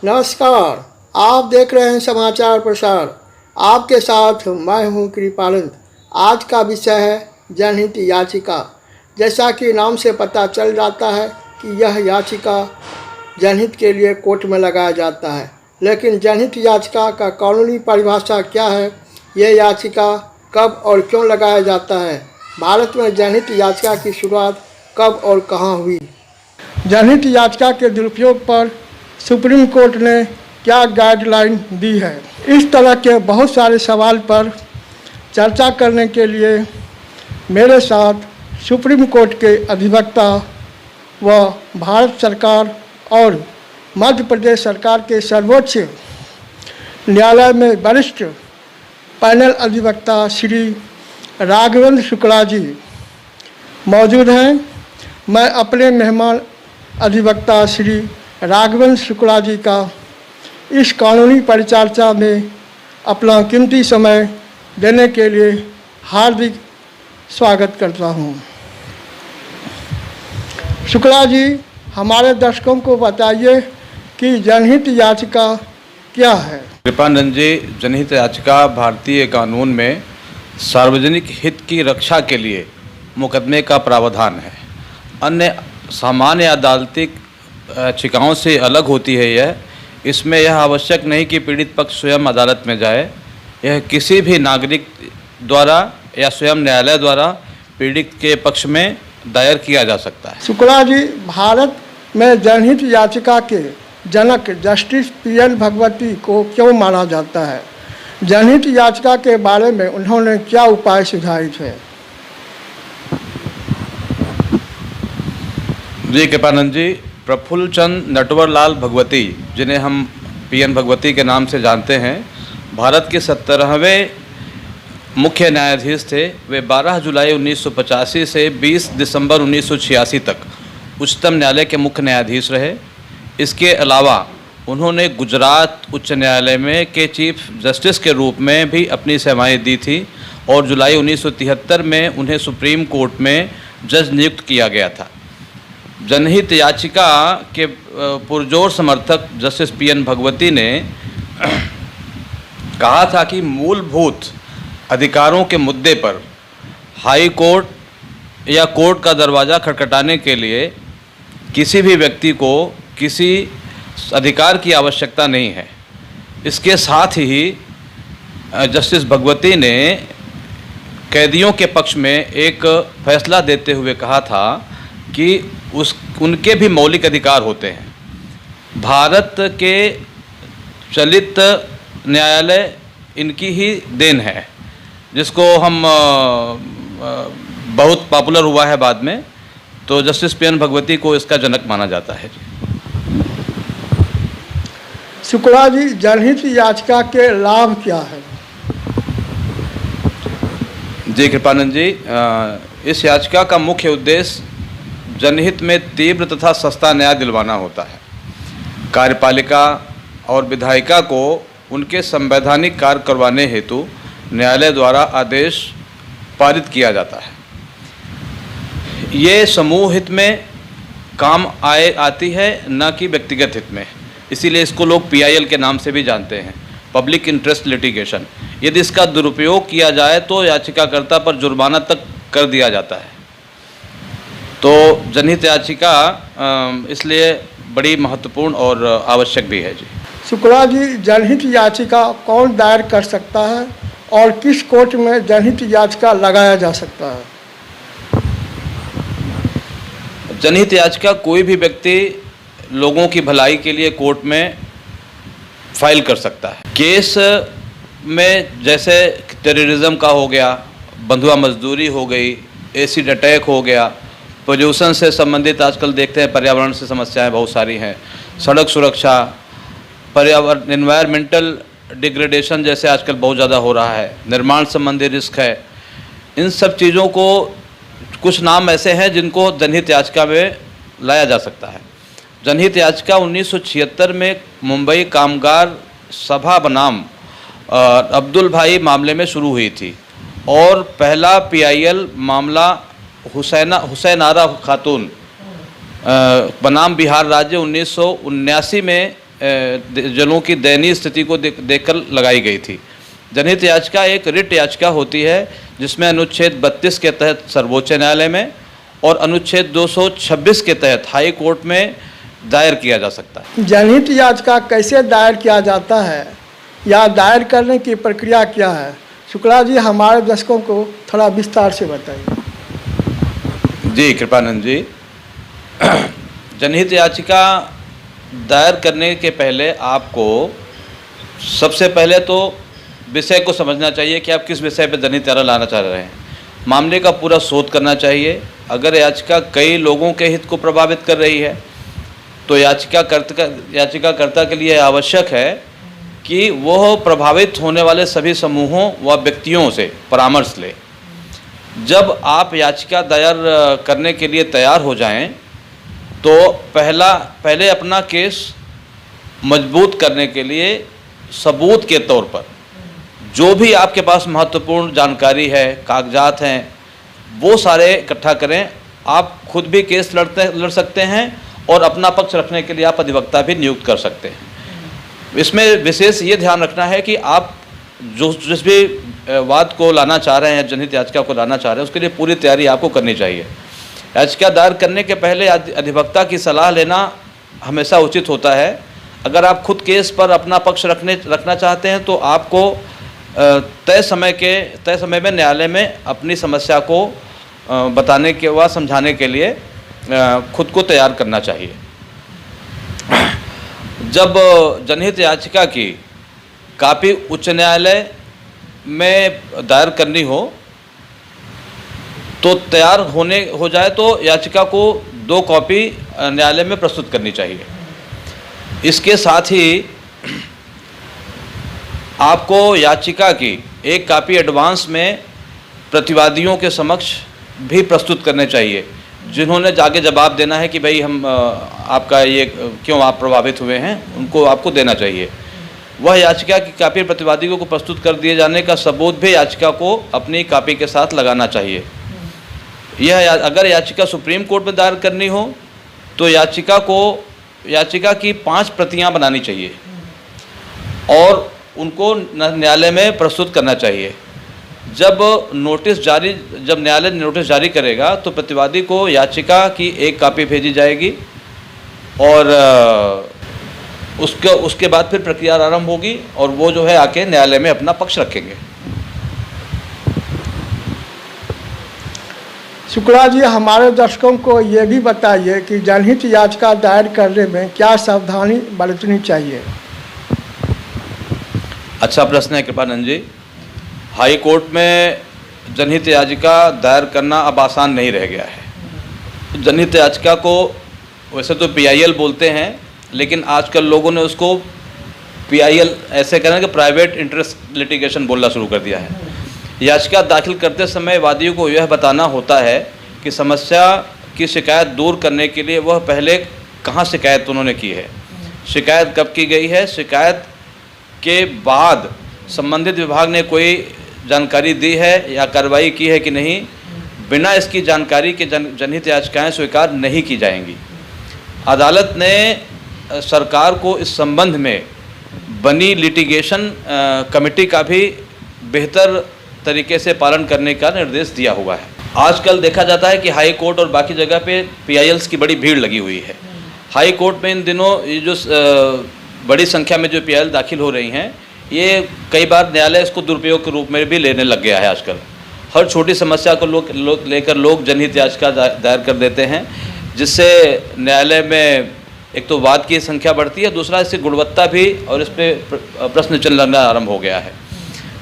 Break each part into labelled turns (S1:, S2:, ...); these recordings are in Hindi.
S1: नमस्कार, आप देख रहे हैं समाचार प्रसार। आपके साथ मैं हूं कृपानंद। आज का विषय है जनहित याचिका। जैसा कि नाम से पता चल जाता है कि यह याचिका जनहित के लिए कोर्ट में लगाया जाता है, लेकिन जनहित याचिका का कानूनी परिभाषा क्या है, यह याचिका कब और क्यों लगाया जाता है, भारत में जनहित याचिका की शुरुआत कब और कहां हुई, जनहित याचिका के दुरुपयोग पर सुप्रीम कोर्ट ने क्या गाइडलाइन दी है। इस तरह के बहुत सारे सवाल पर चर्चा करने के लिए मेरे साथ सुप्रीम कोर्ट के अधिवक्ता व भारत सरकार और मध्य प्रदेश सरकार के सर्वोच्च न्यायालय में वरिष्ठ पैनल अधिवक्ता श्री राघवेंद्र शुक्ला जी मौजूद हैं। मैं अपने मेहमान अधिवक्ता श्री राघवेंद्र शुक्ला जी का इस कानूनी परिचर्चा में अपना कीमती समय देने के लिए हार्दिक स्वागत करता हूं। शुक्ला जी, हमारे दर्शकों को बताइए कि जनहित याचिका क्या है।
S2: कृपानंद जी, जनहित याचिका भारतीय कानून में सार्वजनिक हित की रक्षा के लिए मुकदमे का प्रावधान है। अन्य सामान्य अदालती याचिकाओं से अलग होती है यह। इसमें यह आवश्यक नहीं कि पीड़ित पक्ष स्वयं अदालत में जाए। यह किसी भी नागरिक द्वारा या स्वयं न्यायालय द्वारा पीड़ित के पक्ष में दायर किया जा सकता है।
S1: शुक्ला जी, भारत में जनहित याचिका के जनक जस्टिस पीएन भगवती को क्यों माना जाता है? जनहित याचिका के बारे में उन्होंने क्या उपाय सुझाए थे?
S2: जी कृपानंद जी, प्रफुल्ल चंद नटवरलाल भगवती, जिन्हें हम पीएन भगवती के नाम से जानते हैं, भारत के 17वें मुख्य न्यायाधीश थे। वे 12 जुलाई 1985 से 20 दिसंबर 1986 तक उच्चतम न्यायालय के मुख्य न्यायाधीश रहे। इसके अलावा उन्होंने गुजरात उच्च न्यायालय में के चीफ जस्टिस के रूप में भी अपनी सेवाएं दी थी और जुलाई 1973 में उन्हें सुप्रीम कोर्ट में जज नियुक्त किया गया था। जनहित याचिका के पुरजोर समर्थक जस्टिस पीएन भगवती ने कहा था कि मूलभूत अधिकारों के मुद्दे पर हाई कोर्ट या कोर्ट का दरवाज़ा खटखटाने के लिए किसी भी व्यक्ति को किसी अधिकार की आवश्यकता नहीं है। इसके साथ ही जस्टिस भगवती ने कैदियों के पक्ष में एक फैसला देते हुए कहा था कि उनके भी मौलिक अधिकार होते हैं। भारत के चलित न्यायालय इनकी ही देन है, जिसको हम बहुत पॉपुलर हुआ है बाद में, तो जस्टिस पीएन भगवती को इसका जनक माना जाता है।
S1: शुक्ला जी, जनहित याचिका के लाभ क्या है?
S2: जी कृपानंद जी, इस याचिका का मुख्य उद्देश्य जनहित में तीव्र तथा सस्ता न्याय दिलवाना होता है। कार्यपालिका और विधायिका को उनके संवैधानिक कार्य करवाने हेतु न्यायालय द्वारा आदेश पारित किया जाता है। ये समूह हित में काम आती है, न कि व्यक्तिगत हित में। इसीलिए इसको लोग PIL के नाम से भी जानते हैं, पब्लिक इंटरेस्ट लिटिगेशन। यदि इसका दुरुपयोग किया जाए तो याचिकाकर्ता पर जुर्माना तक कर दिया जाता है। तो जनहित याचिका इसलिए बड़ी महत्वपूर्ण और आवश्यक भी है। जी
S1: शुक्ला जी, जनहित याचिका कौन दायर कर सकता है और किस कोर्ट में जनहित याचिका लगाया जा सकता है?
S2: जनहित याचिका कोई भी व्यक्ति लोगों की भलाई के लिए कोर्ट में फाइल कर सकता है। केस में जैसे टेररिज्म का हो गया, बंधुआ मजदूरी हो गई, एसिड अटैक हो गया, पोल्यूशन से संबंधित आजकल देखते हैं पर्यावरण से समस्याएं बहुत सारी हैं, सड़क सुरक्षा, पर्यावरण एनवायरमेंटल डिग्रेडेशन जैसे आजकल बहुत ज़्यादा हो रहा है, निर्माण संबंधी रिस्क है। इन सब चीज़ों को कुछ नाम ऐसे हैं जिनको जनहित याचिका में लाया जा सकता है। जनहित याचिका 1976 में मुंबई कामगार सभा बनाम अब्दुल भाई मामले में शुरू हुई थी और पहला PIL मामला हुसैनारा खातून बनाम बिहार राज्य 1979 में जनों की दयनीय स्थिति को देखकर लगाई गई थी। जनहित याचिका एक रिट याचिका होती है जिसमें अनुच्छेद 32 के तहत सर्वोच्च न्यायालय में और अनुच्छेद 226 के तहत हाई कोर्ट में दायर किया जा सकता है।
S1: जनहित याचिका कैसे दायर किया जाता है या दायर करने की प्रक्रिया क्या है, शुक्ला जी हमारे दर्शकों को थोड़ा विस्तार से बताइए।
S2: जी कृपानंद जी, जनहित याचिका दायर करने के पहले आपको सबसे पहले तो विषय को समझना चाहिए कि आप किस विषय पर जनहित याचिका लाना चाह रहे हैं। मामले का पूरा शोध करना चाहिए। अगर याचिका कई लोगों के हित को प्रभावित कर रही है तो याचिकाकर्ता के लिए आवश्यक है कि वह प्रभावित होने वाले सभी समूहों व व्यक्तियों से परामर्श ले। जब आप याचिका दायर करने के लिए तैयार हो जाएं तो पहले अपना केस मजबूत करने के लिए सबूत के तौर पर जो भी आपके पास महत्वपूर्ण जानकारी है, कागजात हैं, वो सारे इकट्ठा करें। आप खुद भी केस लड़ सकते हैं और अपना पक्ष रखने के लिए आप अधिवक्ता भी नियुक्त कर सकते हैं। इसमें विशेष ये ध्यान रखना है कि आप जिस भी वाद को लाना चाह रहे हैं, जनहित याचिका को लाना चाह रहे हैं, उसके लिए पूरी तैयारी आपको करनी चाहिए। याचिका दायर करने के पहले अधिवक्ता की सलाह लेना हमेशा उचित होता है। अगर आप खुद केस पर अपना पक्ष रखना चाहते हैं तो आपको तय समय में न्यायालय में अपनी समस्या को बताने के व समझाने के लिए खुद को तैयार करना चाहिए। जब जनहित याचिका की कापी उच्च न्यायालय में दायर करनी हो तो तैयार हो जाए तो याचिका को 2 कॉपी न्यायालय में प्रस्तुत करनी चाहिए। इसके साथ ही आपको याचिका की एक कॉपी एडवांस में प्रतिवादियों के समक्ष भी प्रस्तुत करने चाहिए, जिन्होंने आगे जवाब देना है कि भाई हम आपका ये क्यों आप प्रभावित हुए हैं, उनको आपको देना चाहिए। वह याचिका की कॉपी प्रतिवादियों को प्रस्तुत कर दिए जाने का सबूत भी याचिका को अपनी कॉपी के साथ लगाना चाहिए। यह अगर याचिका सुप्रीम कोर्ट में दायर करनी हो तो याचिका की 5 प्रतियां बनानी चाहिए और उनको न्यायालय में प्रस्तुत करना चाहिए। जब न्यायालय नोटिस जारी करेगा तो प्रतिवादी को याचिका की एक कॉपी भेजी जाएगी और उसके बाद फिर प्रक्रिया आरंभ होगी और वो जो है आके न्यायालय में अपना पक्ष रखेंगे।
S1: शुक्ला जी हमारे दर्शकों को ये भी बताइए कि जनहित याचिका दायर करने में क्या सावधानी बरतनी चाहिए।
S2: अच्छा प्रश्न है कृपानंद जी। हाई कोर्ट में जनहित याचिका दायर करना अब आसान नहीं रह गया है। जनहित याचिका को वैसे तो PIL बोलते हैं, लेकिन आजकल लोगों ने उसको PIL ऐसे कहना कि प्राइवेट इंटरेस्ट लिटिगेशन बोलना शुरू कर दिया है। याचिका दाखिल करते समय वादियों को यह बताना होता है कि समस्या की शिकायत दूर करने के लिए वह पहले कहाँ शिकायत उन्होंने की है, शिकायत कब की गई है, शिकायत के बाद संबंधित विभाग ने कोई जानकारी दी है या कार्रवाई की है कि नहीं। बिना इसकी जानकारी के जनहित याचिकाएं स्वीकार नहीं की जाएंगी। अदालत ने सरकार को इस संबंध में बनी लिटिगेशन कमेटी का भी बेहतर तरीके से पालन करने का निर्देश दिया हुआ है। आजकल देखा जाता है कि हाई कोर्ट और बाकी जगह पे PILs की बड़ी भीड़ लगी हुई है। हाई कोर्ट में इन दिनों ये जो बड़ी संख्या में जो PIL दाखिल हो रही हैं, ये कई बार न्यायालय इसको दुरुपयोग के रूप में भी लेने लग गया है। आजकल हर छोटी समस्या को लेकर लोग जनहित याचिका दायर कर देते हैं, जिससे न्यायालय में एक तो वाद की संख्या बढ़ती है, दूसरा इससे गुणवत्ता भी और इस पर प्रश्न चलना आरंभ हो गया है।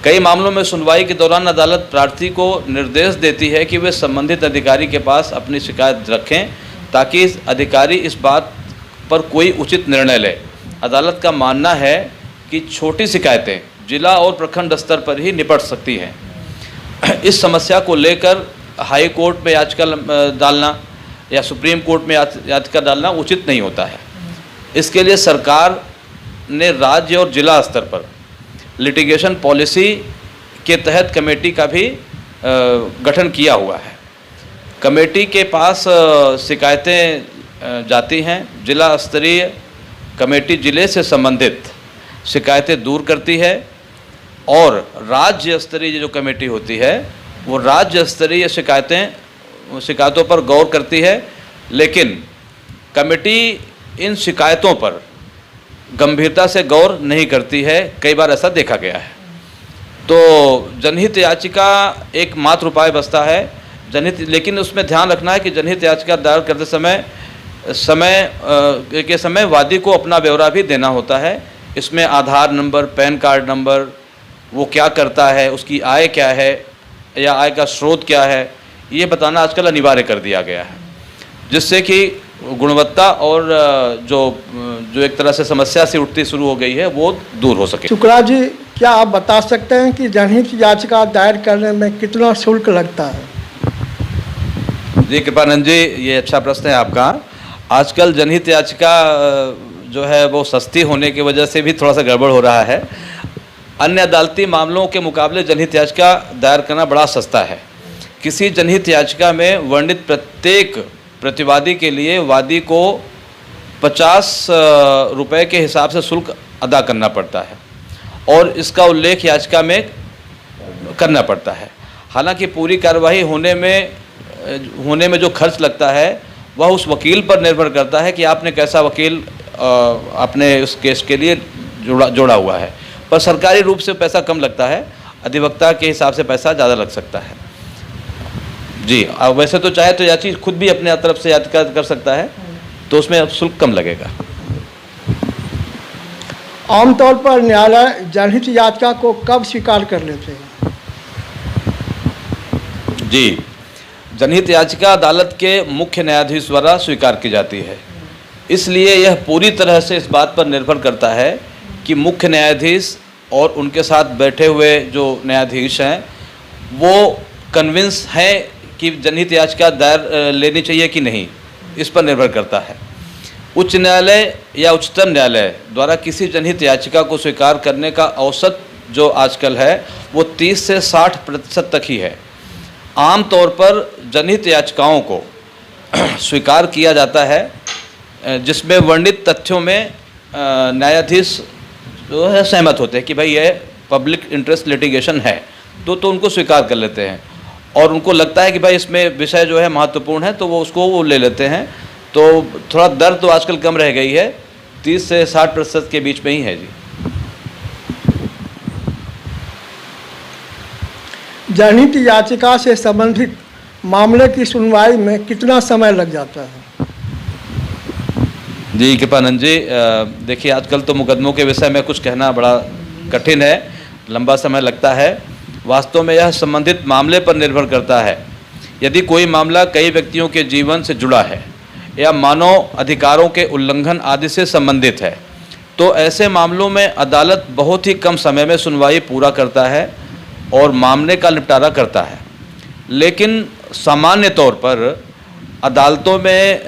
S2: कई मामलों में सुनवाई के दौरान अदालत प्रार्थी को निर्देश देती है कि वे संबंधित अधिकारी के पास अपनी शिकायत रखें ताकि अधिकारी इस बात पर कोई उचित निर्णय ले। अदालत का मानना है कि छोटी शिकायतें जिला और प्रखंड स्तर पर ही निपट सकती हैं। इस समस्या को लेकर हाई कोर्ट में याचिका डालना या सुप्रीम कोर्ट में याचिका डालना उचित नहीं होता है। इसके लिए सरकार ने राज्य और जिला स्तर पर लिटिगेशन पॉलिसी के तहत कमेटी का भी गठन किया हुआ है। कमेटी के पास शिकायतें जाती हैं, जिला स्तरीय कमेटी जिले से संबंधित शिकायतें दूर करती है और राज्य स्तरीय जो कमेटी होती है वो राज्य स्तरीय शिकायतों पर गौर करती है, लेकिन कमेटी इन शिकायतों पर गंभीरता से गौर नहीं करती है। कई बार ऐसा देखा गया है। तो जनहित याचिका एक मात्र उपाय बचता है लेकिन उसमें ध्यान रखना है कि जनहित याचिका दायर करते समय वादी को अपना ब्यौरा भी देना होता है। इसमें आधार नंबर, पैन कार्ड नंबर, वो क्या करता है, उसकी आय क्या है या आय का स्रोत क्या है, ये बताना आजकल अनिवार्य कर दिया गया है, जिससे कि गुणवत्ता और जो एक तरह से समस्या से उठती शुरू हो गई है वो दूर हो सके।
S1: शुक्ला जी, क्या आप बता सकते हैं कि जनहित याचिका दायर करने में कितना शुल्क लगता है?
S2: जी कृपानंद जी, ये अच्छा प्रश्न है आपका। आजकल जनहित याचिका जो है वो सस्ती होने की वजह से भी थोड़ा सा गड़बड़ हो रहा है। अन्य अदालती मामलों के मुकाबले जनहित याचिका दायर करना बड़ा सस्ता है। किसी जनहित याचिका में वर्णित प्रत्येक प्रतिवादी के लिए वादी को 50 रुपये के हिसाब से शुल्क अदा करना पड़ता है और इसका उल्लेख याचिका में करना पड़ता है। हालांकि पूरी कार्यवाही होने में जो खर्च लगता है वह उस वकील पर निर्भर करता है कि आपने कैसा वकील अपने उस केस के लिए जोड़ा हुआ है। पर सरकारी रूप से पैसा कम लगता है, अधिवक्ता के हिसाब से पैसा ज़्यादा लग सकता है। जी, वैसे तो चाहे तो याची खुद भी अपने तरफ से याचिका कर सकता है, तो उसमें शुल्क कम लगेगा।
S1: आमतौर पर न्यायालय जनहित याचिका को कब स्वीकार कर लेते हैं?
S2: जी, जनहित याचिका अदालत के मुख्य न्यायाधीश द्वारा स्वीकार की जाती है। इसलिए यह पूरी तरह से इस बात पर निर्भर करता है कि मुख्य न्यायाधीश और उनके साथ बैठे हुए जो न्यायाधीश हैं वो कन्विंस हैं कि जनहित याचिका दायर लेनी चाहिए कि नहीं, इस पर निर्भर करता है। उच्च न्यायालय या उच्चतम न्यायालय द्वारा किसी जनहित याचिका को स्वीकार करने का औसत जो आजकल है वो 30 से 60% तक ही है। आमतौर पर जनहित याचिकाओं को स्वीकार किया जाता है जिसमें वर्णित तथ्यों में न्यायाधीश जो है सहमत होते हैं कि भाई ये पब्लिक इंटरेस्ट लिटिगेशन है, तो उनको स्वीकार कर लेते हैं और उनको लगता है कि भाई इसमें विषय जो है महत्वपूर्ण है, तो वो ले लेते हैं। तो थोड़ा दर तो आजकल कम रह गई है, 30 से 60% के बीच में ही है। जी,
S1: जनहित याचिका से संबंधित मामले की सुनवाई में कितना समय लग जाता है?
S2: जी कृपानंद जी, देखिए आजकल तो मुकदमों के विषय में कुछ कहना बड़ा कठिन है, लंबा समय लगता है। वास्तव में यह संबंधित मामले पर निर्भर करता है। यदि कोई मामला कई व्यक्तियों के जीवन से जुड़ा है या मानव अधिकारों के उल्लंघन आदि से संबंधित है, तो ऐसे मामलों में अदालत बहुत ही कम समय में सुनवाई पूरा करता है और मामले का निपटारा करता है। लेकिन सामान्य तौर पर अदालतों में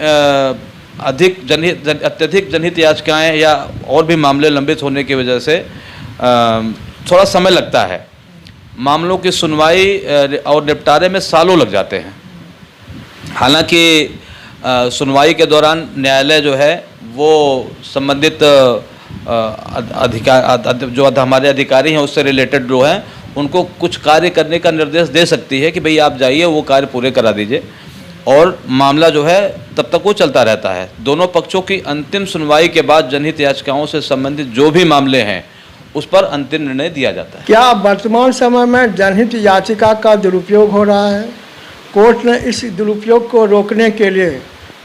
S2: अत्यधिक जनहित याचिकाएँ या और भी मामले लंबित होने की वजह से थोड़ा समय लगता है। मामलों की सुनवाई और निपटारे में सालों लग जाते हैं। हालांकि सुनवाई के दौरान न्यायालय जो है वो संबंधित जो हमारे अधिकारी हैं उससे रिलेटेड जो हैं उनको कुछ कार्य करने का निर्देश दे सकती है कि भाई आप जाइए वो कार्य पूरे करा दीजिए, और मामला जो है तब तक वो चलता रहता है। दोनों पक्षों की अंतिम सुनवाई के बाद जनहित याचिकाओं से संबंधित जो भी मामले हैं उस पर अंतिम निर्णय दिया जाता है।
S1: क्या वर्तमान समय में जनहित याचिका का दुरुपयोग हो रहा है? कोर्ट ने इस दुरुपयोग को रोकने के लिए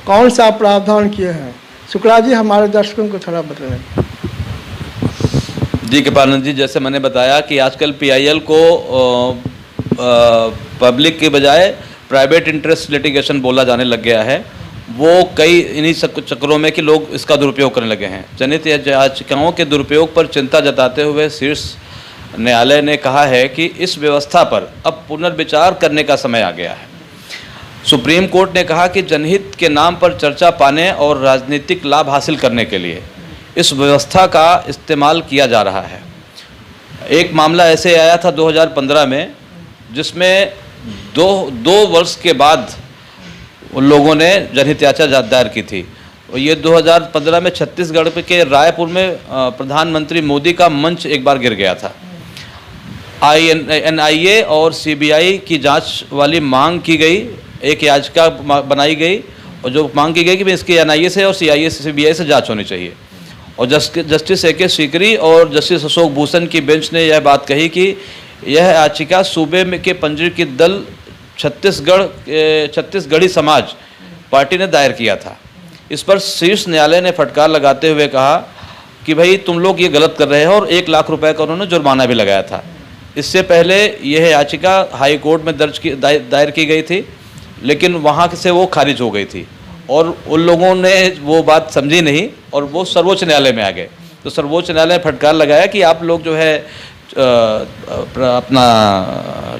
S1: कौन सा प्रावधान किए हैं? शुक्ला जी, हमारे दर्शकों को थोड़ा बताएं।
S2: जी कृपानंद जी, जैसे मैंने बताया कि आजकल PIL को पब्लिक के बजाय प्राइवेट इंटरेस्ट लिटिगेशन बोला जाने लग गया है। वो कई इन्हीं चक्करों में कि लोग इसका दुरुपयोग करने लगे हैं। जनहित याचिकाओं के दुरुपयोग पर चिंता जताते हुए शीर्ष न्यायालय ने कहा है कि इस व्यवस्था पर अब पुनर्विचार करने का समय आ गया है। सुप्रीम कोर्ट ने कहा कि जनहित के नाम पर चर्चा पाने और राजनीतिक लाभ हासिल करने के लिए इस व्यवस्था का इस्तेमाल किया जा रहा है। एक मामला ऐसे आया था 2015 में, जिसमें दो वर्ष के बाद उन लोगों ने जनहित याचिका दायर की थी। और ये 2015 में छत्तीसगढ़ के रायपुर में प्रधानमंत्री मोदी का मंच एक बार गिर गया था। NIA और CBI की जांच वाली मांग की गई, एक याचिका बनाई गई और जो मांग की गई कि इसकी NIA से और CBI से जांच होनी चाहिए। और जस्टिस AK सीकरी और जस्टिस अशोक भूषण की बेंच ने यह बात कही कि यह याचिका सूबे में के पंजीकृत दल छत्तीसगढ़ी समाज पार्टी ने दायर किया था। इस पर शीर्ष न्यायालय ने फटकार लगाते हुए कहा कि भाई तुम लोग ये गलत कर रहे हो और 1 लाख रुपए का उन्होंने जुर्माना भी लगाया था। इससे पहले यह याचिका हाई कोर्ट में दायर की गई थी, लेकिन वहाँ से वो खारिज हो गई थी और उन लोगों ने वो बात समझी नहीं और वो सर्वोच्च न्यायालय में आ गए। तो सर्वोच्च न्यायालय ने फटकार लगाया कि आप लोग जो है अपना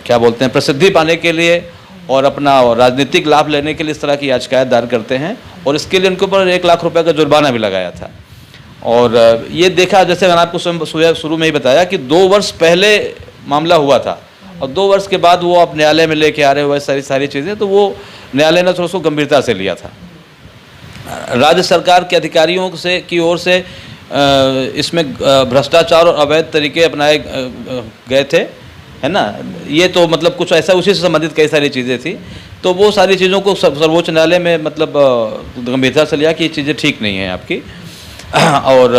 S2: क्या बोलते हैं प्रसिद्धि पाने के लिए और अपना राजनीतिक लाभ लेने के लिए इस तरह की याचिकाएं दायर करते हैं और इसके लिए उनके ऊपर 1 लाख रुपए का जुर्माना भी लगाया था। और ये देखा, जैसे मैंने आपको शुरू में ही बताया कि 2 वर्ष पहले मामला हुआ था और 2 वर्ष के बाद वो आप न्यायालय में लेके आ रहे हुए सारी चीज़ें, तो वो न्यायालय ने थोड़ा सा गंभीरता से लिया था। राज्य सरकार के अधिकारियों से की ओर से इसमें भ्रष्टाचार और अवैध तरीके अपनाए गए थे, है ना। ये तो मतलब कुछ ऐसा उसी से संबंधित कई सारी चीज़ें थी, तो वो सारी चीज़ों को सर्वोच्च न्यायालय में मतलब गंभीरता से लिया कि ये चीज़ें ठीक नहीं हैं आपकी। और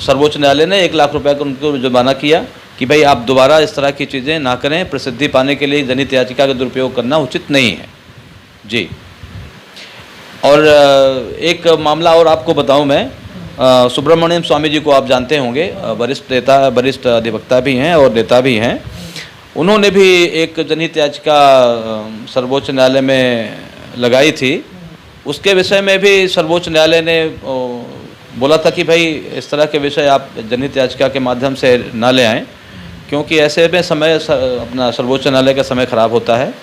S2: सर्वोच्च न्यायालय ने 1 लाख रुपए का उनको जुर्माना किया कि भाई आप दोबारा इस तरह की चीज़ें ना करें, प्रसिद्धि पाने के लिए जनहित याचिका का दुरुपयोग करना उचित नहीं है जी। और एक मामला और आपको बताऊं मैं, सुब्रमण्यम स्वामी जी को आप जानते होंगे, वरिष्ठ अधिवक्ता भी हैं और नेता भी हैं। उन्होंने भी एक जनहित याचिका सर्वोच्च न्यायालय में लगाई थी। उसके विषय में भी सर्वोच्च न्यायालय ने बोला था कि भाई इस तरह के विषय आप जनहित याचिका के माध्यम से ना ले आएँ, क्योंकि ऐसे में अपना सर्वोच्च न्यायालय का समय खराब होता है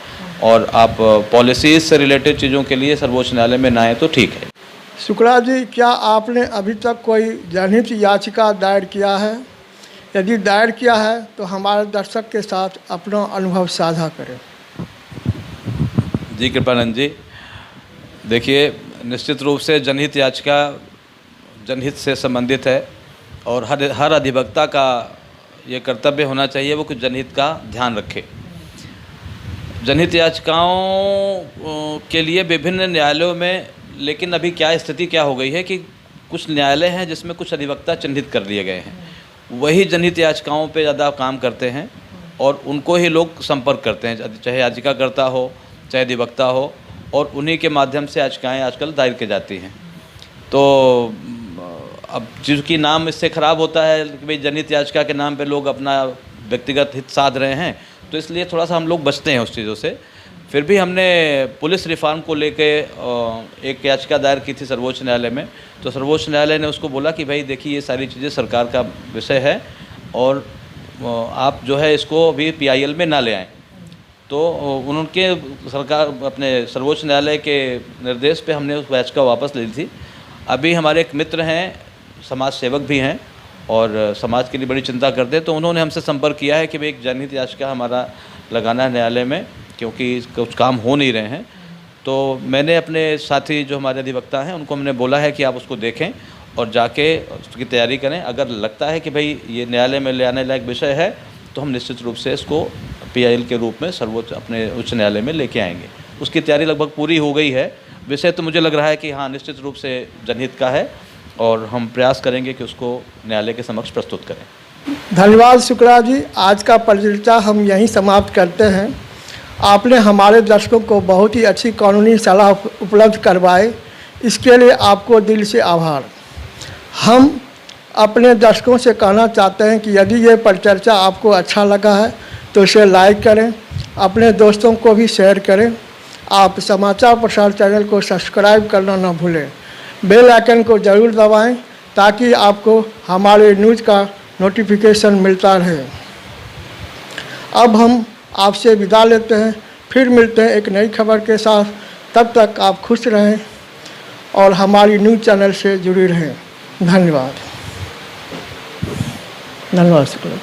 S2: और आप पॉलिसीज से रिलेटेड चीज़ों के लिए सर्वोच्च न्यायालय में ना आए तो ठीक है।
S1: शुक्ला जी, क्या आपने अभी तक कोई जनहित याचिका दायर किया है? यदि दायर किया है तो हमारे दर्शक के साथ अपना अनुभव साझा करें।
S2: जी कृपानंद जी, देखिए निश्चित रूप से जनहित याचिका जनहित से संबंधित है और हर अधिवक्ता का ये कर्तव्य होना चाहिए वो कुछ जनहित का ध्यान रखे। जनहित याचिकाओं के लिए विभिन्न न्यायालयों में, लेकिन अभी क्या स्थिति क्या हो गई है कि कुछ न्यायालय हैं जिसमें कुछ अधिवक्ता चिन्हित कर लिए गए हैं, वही जनहित याचिकाओं पे ज़्यादा काम करते हैं और उनको ही लोग संपर्क करते हैं, चाहे याचिकाकर्ता हो चाहे अधिवक्ता हो, और उन्हीं के माध्यम से याचिकाएँ आजकल दायर की जाती हैं। तो अब जिसकी नाम इससे ख़राब होता है कि भाई जनहित याचिका के नाम पे लोग अपना व्यक्तिगत हित साध रहे हैं, तो इसलिए थोड़ा सा हम लोग बचते हैं उस चीज़ों से। फिर भी हमने पुलिस रिफॉर्म को लेके एक याचिका दायर की थी सर्वोच्च न्यायालय में, तो सर्वोच्च न्यायालय ने उसको बोला कि भाई देखिए ये सारी चीज़ें सरकार का विषय है और आप जो है इसको अभी PIL में ना ले आएँ। तो उनके सरकार अपने सर्वोच्च न्यायालय के निर्देश पे हमने उस याचिका वापस ले ली थी। अभी हमारे एक मित्र हैं, समाज सेवक भी हैं और समाज के लिए बड़ी चिंता करते हैं, तो उन्होंने हमसे संपर्क किया है कि भाई एक जनहित याचिका हमारा लगाना है न्यायालय में, क्योंकि कुछ काम हो नहीं रहे हैं। तो मैंने अपने साथी जो हमारे अधिवक्ता हैं उनको हमने बोला है कि आप उसको देखें और जाके उसकी तैयारी करें। अगर लगता है कि भाई ये न्यायालय में ले आने लायक विषय है तो हम निश्चित रूप से इसको PIL के रूप में सर्वोच्च अपने उच्च न्यायालय में लेके आएंगे। उसकी तैयारी लगभग पूरी हो गई है। विषय तो मुझे लग रहा है कि हाँ निश्चित रूप से जनहित का है और हम प्रयास करेंगे कि उसको न्यायालय के समक्ष प्रस्तुत करें।
S1: धन्यवाद शुक्ला जी, आज का परिचर्चा हम यहीं समाप्त करते हैं। आपने हमारे दर्शकों को बहुत ही अच्छी कानूनी सलाह उपलब्ध करवाई, इसके लिए आपको दिल से आभार। हम अपने दर्शकों से कहना चाहते हैं कि यदि ये परिचर्चा आपको अच्छा लगा है तो इसे लाइक करें, अपने दोस्तों को भी शेयर करें। आप समाचार प्रसार चैनल को सब्सक्राइब करना न भूलें, बेल आइकन को ज़रूर दबाएं ताकि आपको हमारे न्यूज़ का नोटिफिकेशन मिलता रहे। अब हम आपसे विदा लेते हैं, फिर मिलते हैं एक नई खबर के साथ। तब तक आप खुश रहें और हमारी न्यूज़ चैनल से जुड़े रहें। धन्यवाद। धन्यवाद शुक्ला।